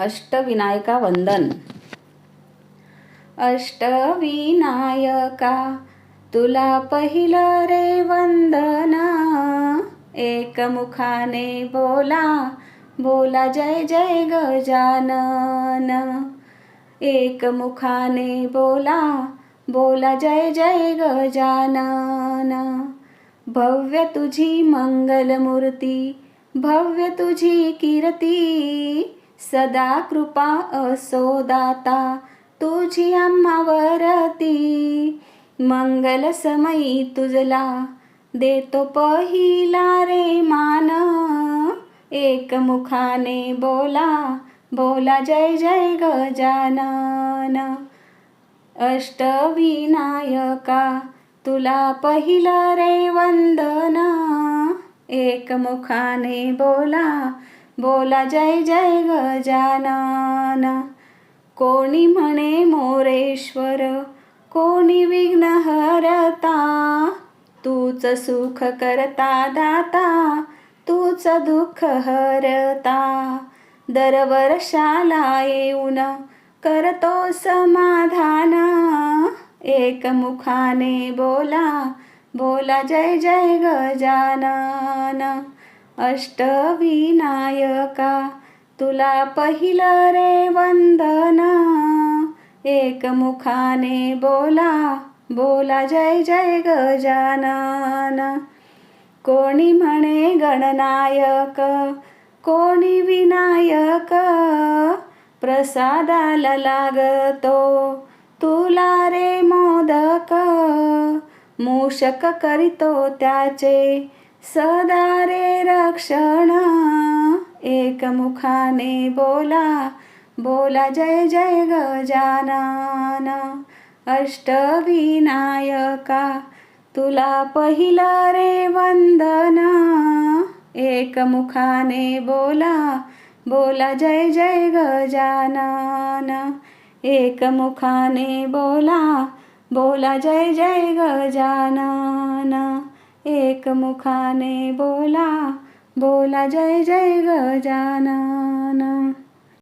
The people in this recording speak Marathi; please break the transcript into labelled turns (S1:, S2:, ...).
S1: अष्टविनायका वंदन. अष्टविनायका तुला पहिलं रे वंदन. एकमुखाने बोला बोला जय जय गजानन. एकमुखाने बोला बोला जय जय गजानन. भव्य तुझी मंगलमूर्ती, भव्य तुझी कीर्ती, सदा कृपा असो दाता तुझी आम्हावरती. मंगल समयी तुझला देतो पहिला रे मान. एकमुखाने बोला बोला जय जय गजानन. अष्टविनायका तुला पहिलं रे वंदन. एकमुखाने बोला बोला जय जय गजानन. कोणी म्हणे मोरेश्वर, कोणी विघ्नहरता, तूच सुख करता दाता, तूच दुःख हरता. दरवर्षाला येऊन करतो समाधान. एकमुखाने बोला बोला जय जय गजानन. अष्टविनायका तुला पहिलं रे वंदन. एकमुखाने बोला बोला जय जय गजानन. कोणी म्हणे गणनायक, कोणी विनायक, प्रसादाला लागतो तुला रे मोदक. मूषक करीतो त्याचे सदा रे रक्षण. एकमुखाने बोला बोला जय जय गजानन. अष्टविनायका तुला पहिलं रे वंदन. एकमुखाने बोला बोला जय जय गजानन. एकमुखाने बोला बोला जय जय गजानन. एकमुखाने बोला बोला जय जय गजानन.